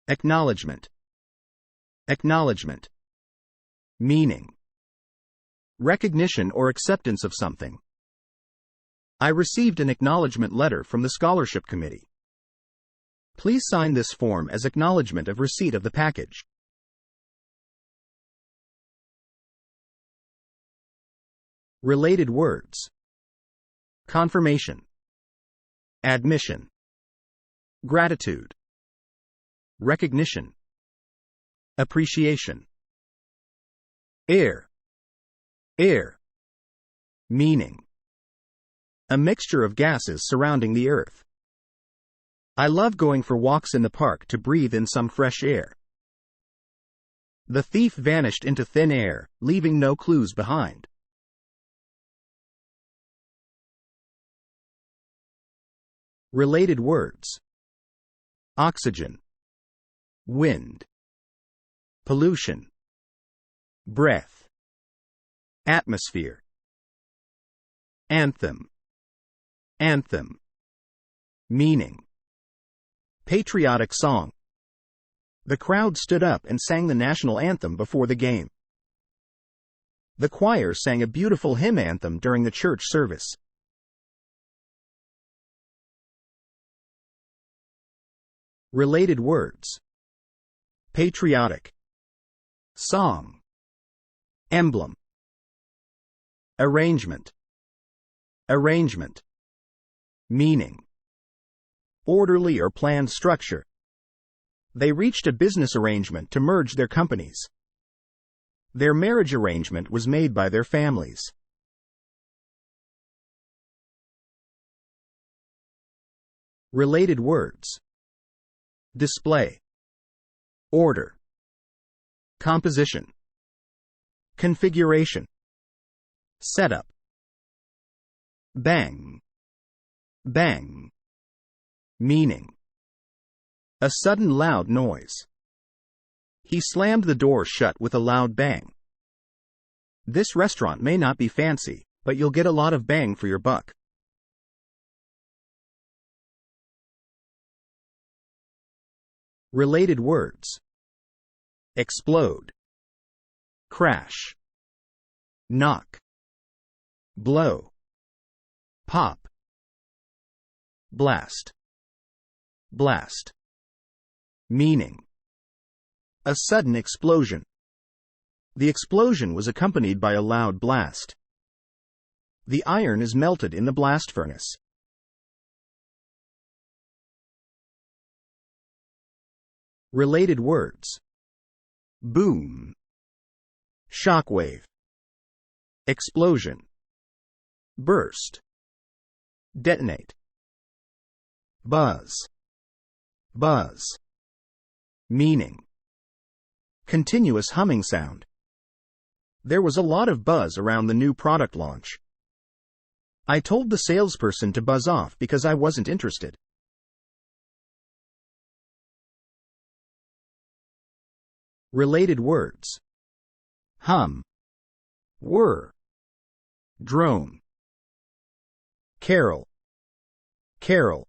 Acknowledgment. Acknowledgment. Meaning: recognition or acceptance of something. I received an acknowledgment letter from the scholarship committee. Please sign this form as acknowledgement of receipt of the package. Related words: confirmation, admission, gratitude, recognition, appreciation. Air. Air. Meaning: a mixture of gases surrounding the earth. I love going for walks in the park to breathe in some fresh air. The thief vanished into thin air, leaving no clues behind. Related words: oxygen, wind, pollution, breath, atmosphere. Anthem. Anthem. Meaning: patriotic song. The crowd stood up and sang the national anthem before the game. The choir sang a beautiful hymn anthem during the church service. Related words: patriotic, song, emblem, arrangement. Arrangement. Meaning: orderly or planned structure. They reached a business arrangement to merge their companies. Their marriage arrangement was made by their families. Related words: display, order, composition, configuration, setup. Bang. Bang. Meaning: a sudden loud noise. He slammed the door shut with a loud bang. This restaurant may not be fancy, but you'll get a lot of bang for your buck. Related words: explode, crash, knock, blow, pop, blast. Blast. Meaning: a sudden explosion. The explosion was accompanied by a loud blast. The iron is melted in the blast furnace. Related words: boom, shockwave, explosion, burst, detonate. Buzz. Buzz. Meaning: continuous humming sound. There was a lot of buzz around the new product launch. I told the salesperson to buzz off because I wasn't interested. Related words: hum, whir, drone, carol. Carol.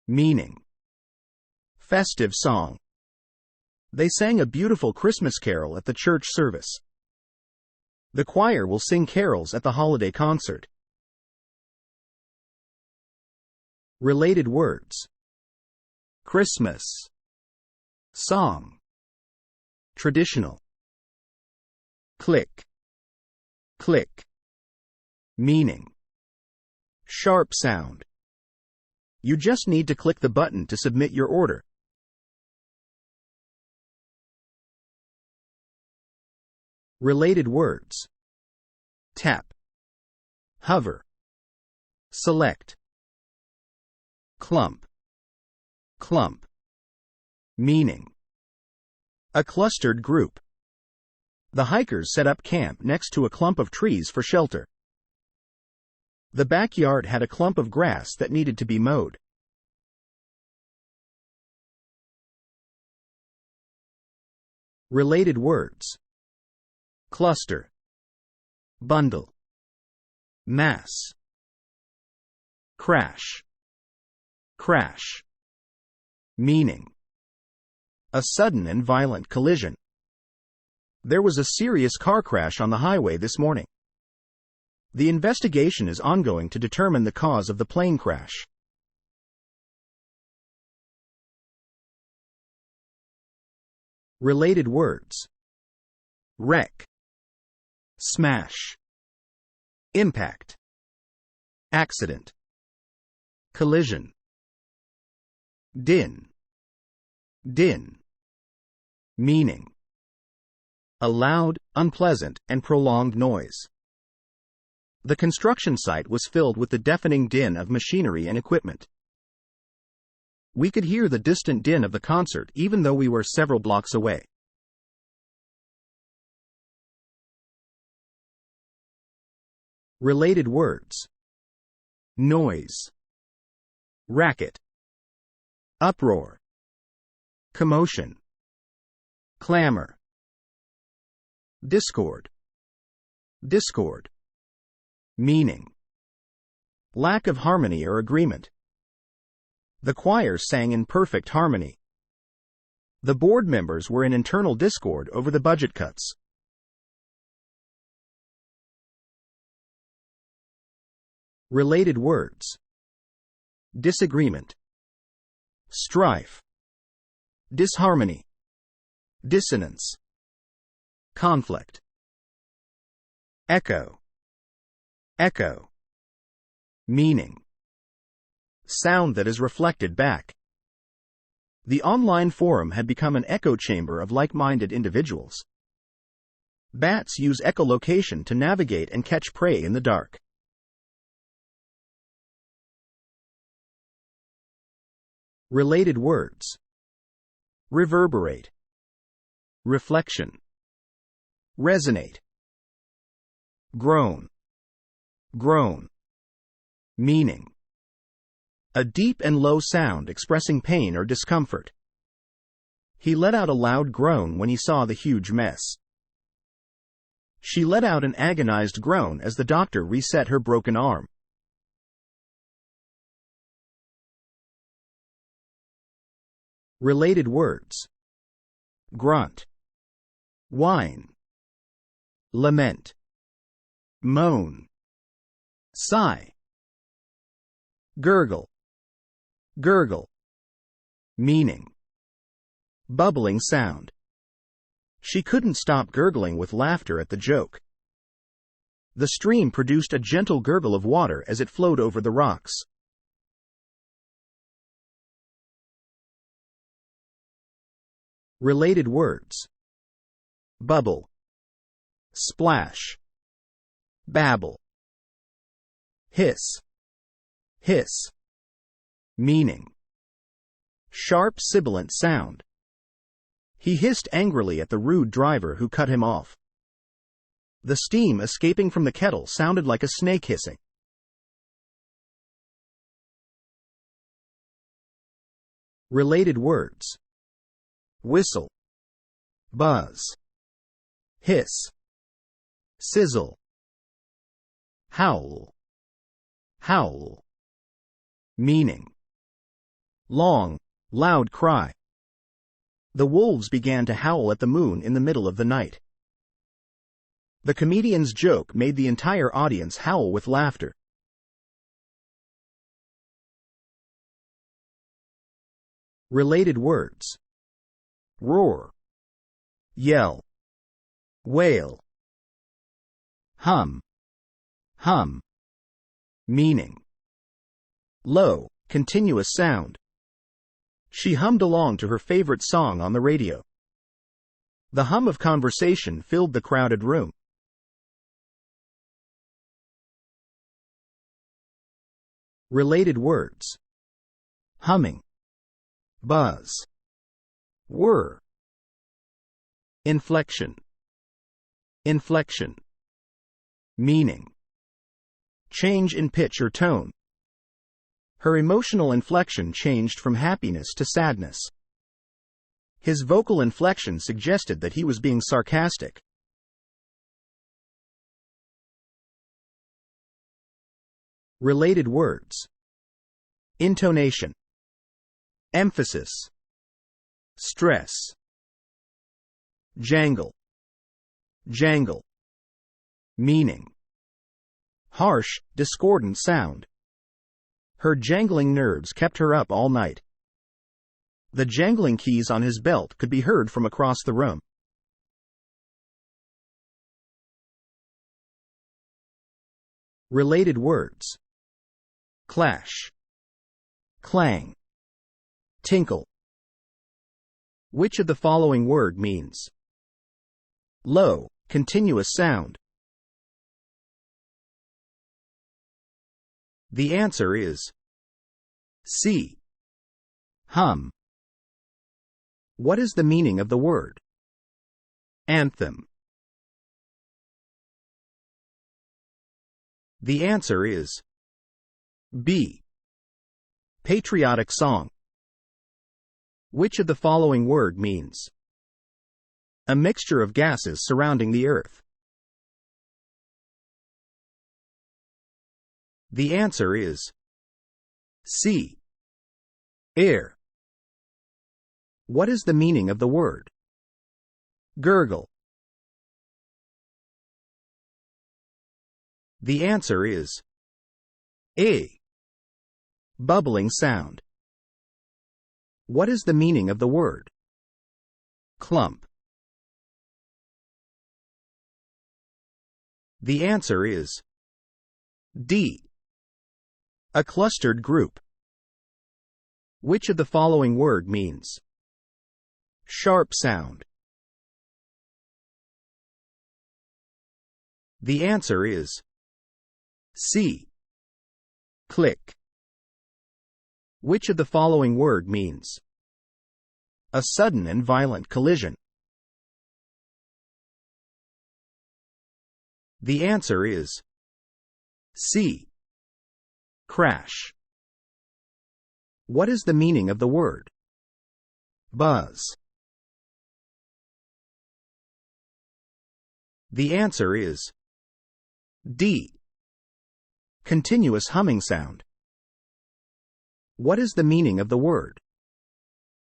Meaning: festive song. They sang a beautiful Christmas carol at the church service. The choir will sing carols at the holiday concert. Related words: Christmas, song, traditional. Click. Click. Meaning: sharp sound. You just need to click the button to submit your order. Related words: tap, hover, select. Clump. Clump. Meaning: a clustered group. The hikers set up camp next to a clump of trees for shelter. The backyard had a clump of grass that needed to be mowed. Related words: cluster, bundle, mass, crash. Crash. Meaning: A sudden and violent collision. There was a serious car crash on the highway this morning. The investigation is ongoing to determine the cause of the plane crash. Related words. Wreck, smash, impact, accident, collision, din, din. Meaning: a loud, unpleasant, and prolonged noise. The construction site was filled with the deafening din of machinery and equipment. We could hear the distant din of the concert even though we were several blocks away. Related words. Noise, racket, uproar, commotion, clamor, discord, discord. Meaning: lack of harmony or agreement. The choir sang in perfect harmony. The board members were in internal discord over the budget cuts. Related words. Disagreement, strife, disharmony, dissonance, conflict. Echo, echo. Meaning: sound that is reflected back. The online forum had become an echo chamber of like-minded individuals. Bats use echolocation to navigate and catch prey in the dark. Related words. Reverberate, reflection, resonate, groan, groan. Meaning: a deep and low sound expressing pain or discomfort. He let out a loud groan when he saw the huge mess. She let out an agonized groan as the doctor reset her broken arm. Related words. Grunt, whine, lament, moan, sigh, gurgle, gurgle. Meaning: bubbling sound. She couldn't stop gurgling with laughter at the joke. The stream produced a gentle gurgle of water as it flowed over the rocks. Related words. Bubble, splash, babble, hiss, hiss. Meaning: sharp sibilant sound. He hissed angrily at the rude driver who cut him off. The steam escaping from the kettle sounded like a snake hissing. Related words. Whistle, buzz, hiss, sizzle, howl, howl. Meaning: long, loud cry. The wolves began to howl at the moon in the middle of the night. The comedian's joke made the entire audience howl with laughter. Related words. Roar, yell, wail, hum, hum. Meaning: low, continuous sound. She hummed along to her favorite song on the radio. The hum of conversation filled the crowded room. Related words. Humming, buzz, whir, inflection, inflection. Meaning: change in pitch or tone. Her emotional inflection changed from happiness to sadness. His vocal inflection suggested that he was being sarcastic. Related words. Intonation, emphasis, stress. Jangle. Jangle. Meaning: harsh, discordant sound. Her jangling nerves kept her up all night. The jangling keys on his belt could be heard from across the room. Related words: clash, clang, tinkle. Which of the following word means low, continuous sound? The answer is C. Hum. What is the meaning of the word anthem? The answer is B. Patriotic song. Which of the following word means a mixture of gases surrounding the earth? The answer is C. Air. What is the meaning of the word gurgle? The answer is A. Bubbling sound. What is the meaning of the word clump? The answer is D. A clustered group. Which of the following word means sharp sound? The answer is C. Click. Which of the following word means a sudden and violent collision? The answer is C. Crash. What is the meaning of the word buzz? The answer is D. Continuous humming sound. What is the meaning of the word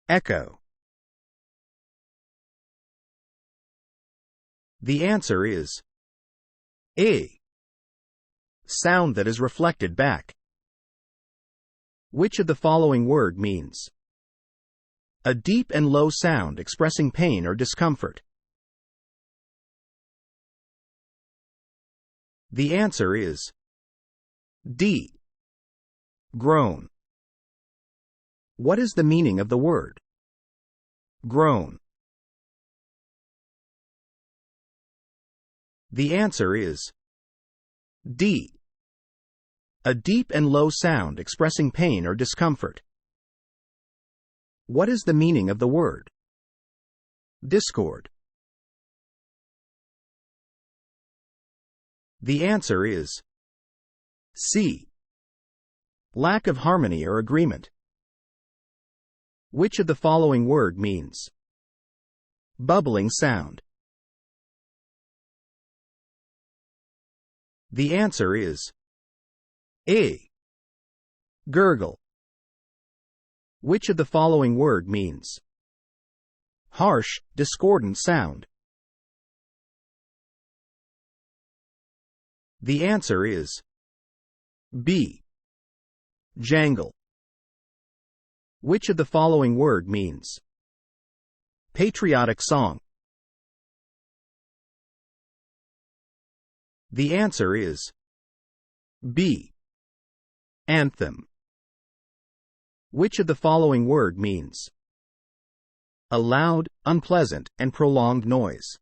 echo? The answer is A. Sound that is reflected back. Which of the following word means a deep and low sound expressing pain or discomfort? The answer is D. Groan. What is the meaning of the word groan? The answer is D. A deep and low sound expressing pain or discomfort. What is the meaning of the word discord? The answer is C. Lack of harmony or agreement. Which of the following word means bubbling sound? The answer is A. Gurgle. Which of the following word means harsh, discordant sound? The answer is B. Jangle. Which of the following word means patriotic song? The answer is B. Anthem. Which of the following word means a loud, unpleasant, and prolonged noise?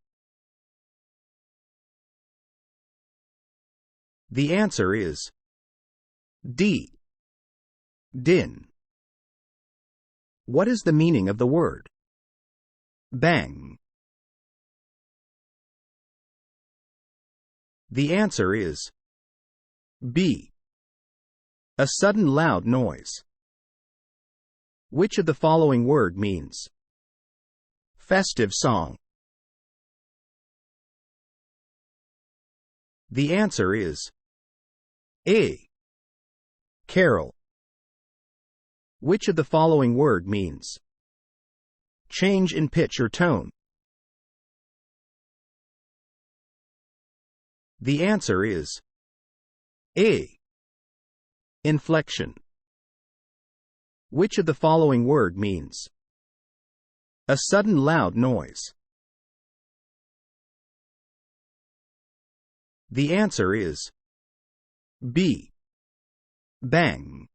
The answer is D. Din. What is the meaning of the word bang? The answer is B. A sudden loud noise. Which of the following word means festive song? The answer is A. Carol. Which of the following word means change in pitch or tone. The answer is A. Inflection. Which of the following word means a sudden loud noise? The answer is B. Bang.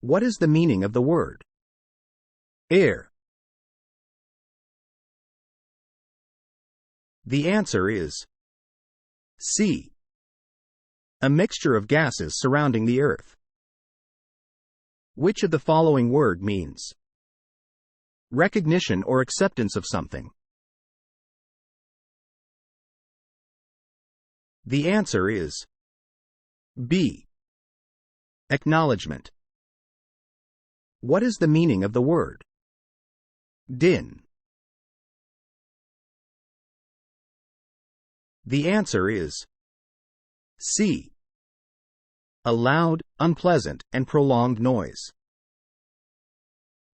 What is the meaning of the word air? The answer is C. A mixture of gases surrounding the Earth. Which of the following word means recognition or acceptance of something? The answer is B. Acknowledgment. What is the meaning of the word din? The answer is C. A loud, unpleasant, and prolonged noise.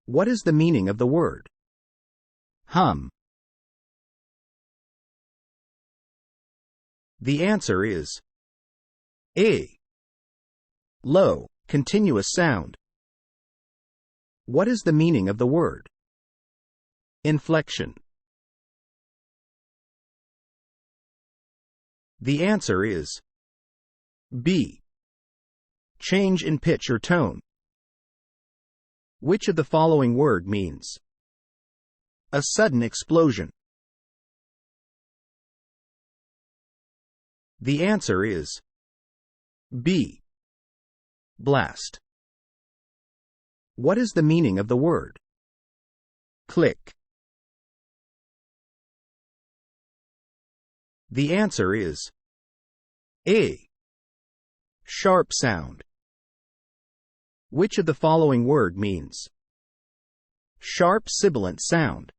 What is the meaning of the word hum? The answer is A. Low, continuous sound. What is the meaning of the word inflection? The answer is B. Change in pitch or tone. Which of the following word means a sudden explosion? The answer is B. Blast. What is the meaning of the word click? The answer is A. Sharp sound. Which of the following word means sharp sibilant sound?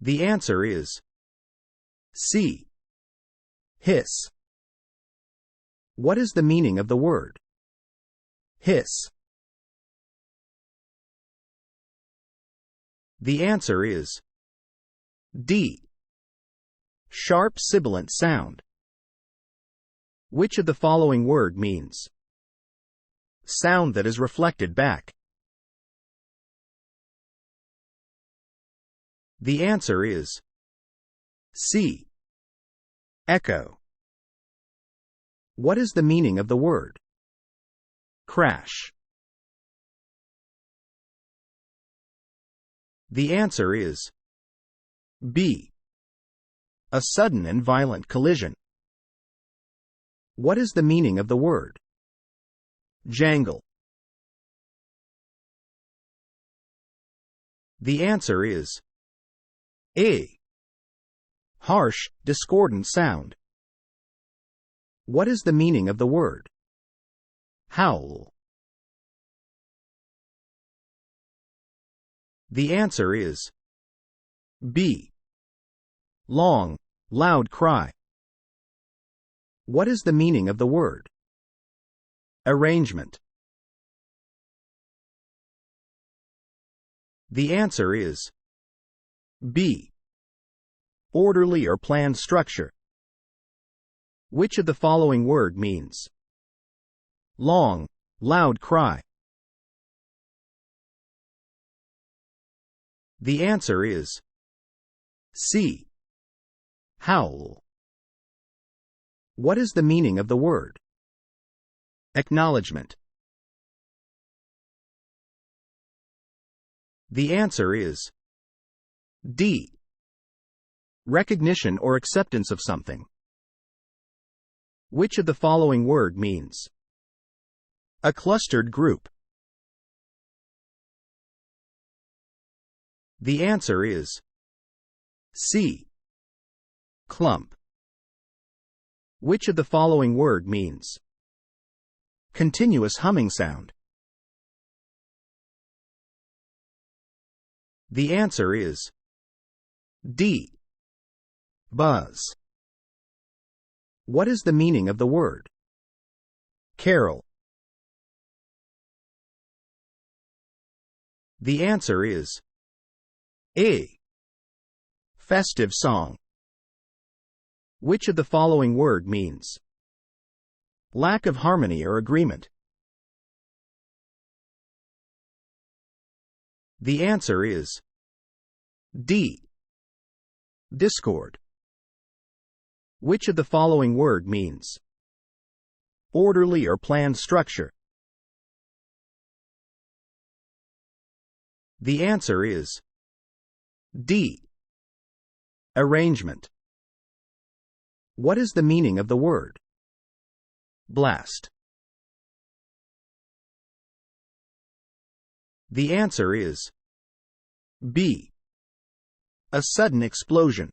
The answer is C. Hiss. What is the meaning of the word hiss? The answer is D. Sharp sibilant sound. Which of the following word means sound that is reflected back? The answer is C. Echo. What is the meaning of the word crash? The answer is B. A sudden and violent collision. What is the meaning of the word jangle? The answer is A. Harsh, discordant sound. What is the meaning of the word howl? The answer is B. Long, loud cry. What is the meaning of the word arrangement? The answer is B. Orderly or planned structure. Which of the following word means long, loud cry? The answer is C. Howl. What is the meaning of the word acknowledgment? The answer is D. Recognition or acceptance of something. Which of the following word means a clustered group? The answer is C. Clump. Which of the following word means continuous humming sound? The answer is D. Buzz. What is the meaning of the word carol? The answer is A. Festive song. Which of the following word means lack of harmony or agreement? The answer is D. Discord. Which of the following word means orderly or planned structure? The answer is D. Arrangement. What is the meaning of the word blast? The answer is B. A sudden explosion.